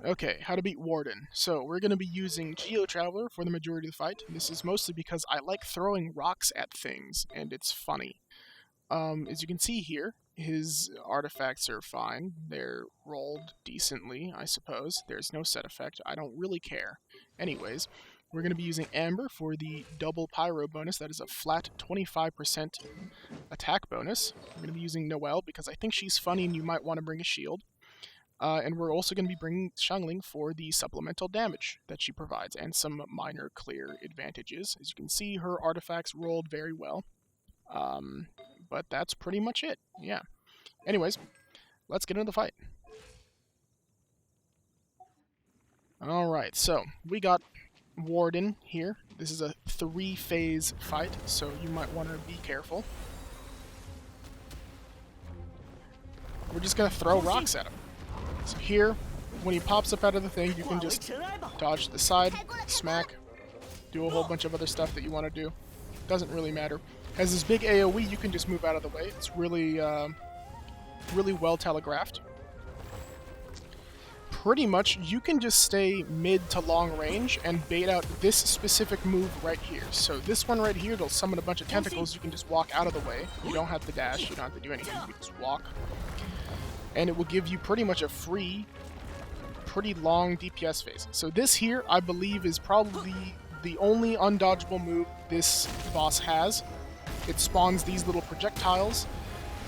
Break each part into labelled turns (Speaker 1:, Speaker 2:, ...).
Speaker 1: Okay, how to beat Warden. So we're going to be using Geo-Traveler for the majority of the fight. This is mostly because I like throwing rocks at things, and it's funny. As you can see here, his artifacts are fine. They're rolled decently, I suppose. There's no set effect. I don't really care. Anyways, we're going to be using Amber for the double pyro bonus. That is a flat 25% attack bonus. We're going to be using Noelle because I think she's funny and you might want to bring a shield. And we're also going to be bringing Xiangling for the supplemental damage that she provides and some minor clear advantages. As you can see, her artifacts rolled very well. But that's pretty much it. Yeah. Anyways, let's get into the fight. Alright, so we got Warden here. This is a 3-phase fight, so you might want to be careful. We're just going to throw rocks at him. So here, when he pops up out of the thing, you can just dodge to the side, smack, do a whole bunch of other stuff that you want to do. Doesn't really matter. Has this big AoE, you can just move out of the way. It's really, really well telegraphed. Pretty much, you can just stay mid to long range and bait out this specific move right here. So this one right here, it'll summon a bunch of tentacles. You can just walk out of the way. You don't have to dash. You don't have to do anything. You just walk. And it will give you pretty much a free, pretty long DPS phase. So this here, I believe, is probably the only undodgeable move this boss has. It spawns these little projectiles,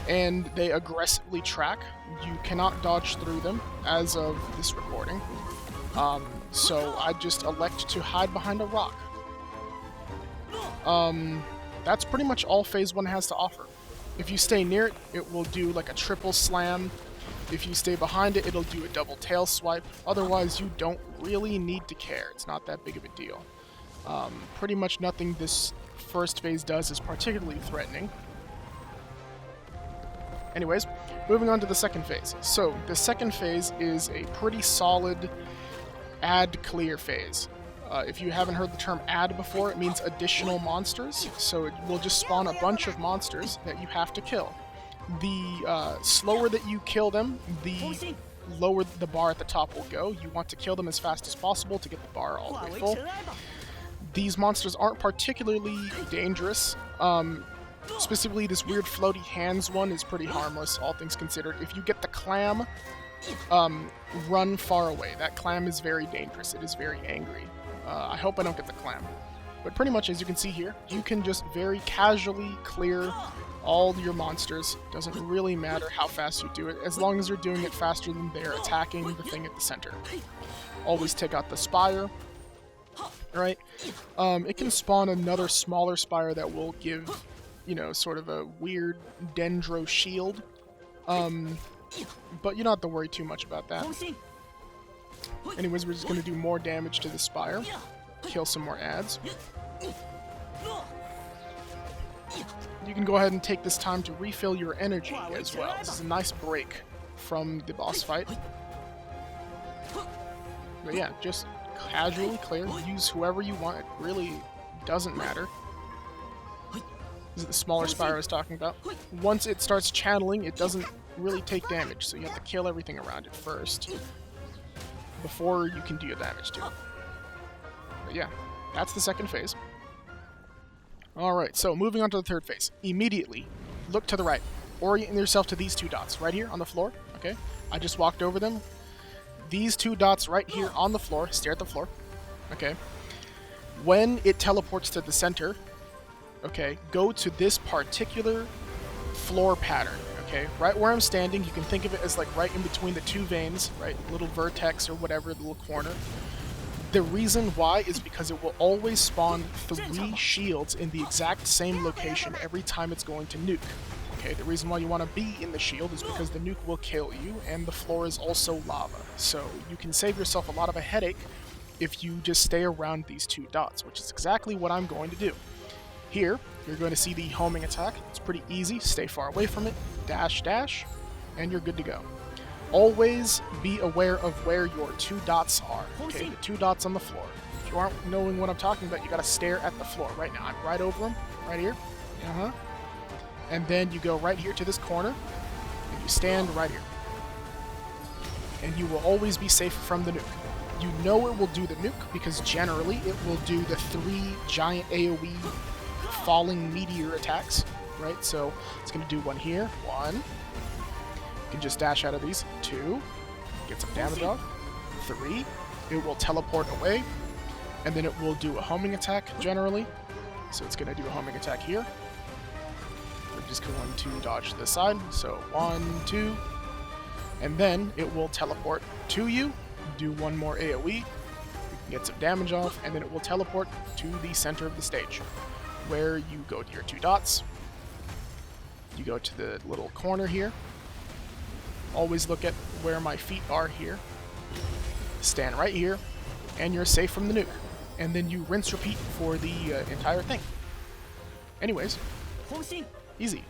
Speaker 1: and they aggressively track. You cannot dodge through them as of this recording. So I just elect to hide behind a rock. That's pretty much all Phase 1 has to offer. If you stay near it, it will do like a triple slam. If you stay behind it, it'll do a double tail swipe. Otherwise, you don't really need to care. It's not that big of a deal. Pretty much nothing this first phase does is particularly threatening. Anyways, moving on to the second phase. So, the second phase is a pretty solid add clear phase. If you haven't heard the term add before, it means additional monsters. So it will just spawn a bunch of monsters that you have to kill. The slower that you kill them, the lower the bar at the top will go. You want to kill them as fast as possible to get the bar all the way full. These monsters aren't particularly dangerous. Specifically, this weird floaty hands one is pretty harmless, all things considered. If you get the clam, run far away. That clam is very dangerous. It is very angry. I hope I don't get the clam. But pretty much, as you can see here, you can just very casually clear all your monsters. Doesn't really matter how fast you do it, as long as you're doing it faster than they're attacking the thing at the center. Always take out the spire. Right? It can spawn another smaller spire that will give, you know, sort of a weird dendro shield. But you don't have to worry too much about that. Anyways, we're just going to do more damage to the spire. Kill some more adds. You can go ahead and take this time to refill your energy as well. This is a nice break from the boss fight. But yeah, just casually clear. Use whoever you want. It really doesn't matter. This is the smaller spire I was talking about. Once it starts channeling, it doesn't really take damage, so you have to kill everything around it first before you can deal damage to it. But yeah, that's the second phase. Alright, so moving on to the third phase. Immediately, look to the right. Orient yourself to these two dots right here on the floor. Okay, I just walked over them. These two dots right here on the floor, stare at the floor. Okay, when it teleports to the center, okay, go to this particular floor pattern. Okay, right where I'm standing, you can think of it as like right in between the two veins, right? Little vertex or whatever, the little corner. The reason why is because it will always spawn 3 shields in the exact same location every time it's going to nuke. Okay, the reason why you want to be in the shield is because the nuke will kill you, and the floor is also lava. So you can save yourself a lot of a headache if you just stay around these 2 dots, which is exactly what I'm going to do. Here, you're going to see the homing attack. It's pretty easy. Stay far away from it. Dash, dash, and you're good to go. Always be aware of where your 2 dots are. Okay, the 2 dots on the floor. If you aren't knowing what I'm talking about, you gotta stare at the floor. Right now, I'm right over them. Right here. And then you go right here to this corner, and you stand right here. and you will always be safe from the nuke. You know it will do the nuke because generally it will do the 3 giant AoE falling meteor attacks, right? So it's going to do one here, 1. You can just dash out of these, 2, get some damage off, 3, it will teleport away, and then it will do a homing attack generally. So it's going to do a homing attack here. We're just going to dodge this side, so 1, 2, and then it will teleport to you, do one more AoE, you can get some damage off, and then it will teleport to the center of the stage, where you go to your 2 dots, you go to the little corner here, always look at where my feet are here, stand right here, and you're safe from the nuke. And then you rinse repeat for the entire thing. Anyways, easy.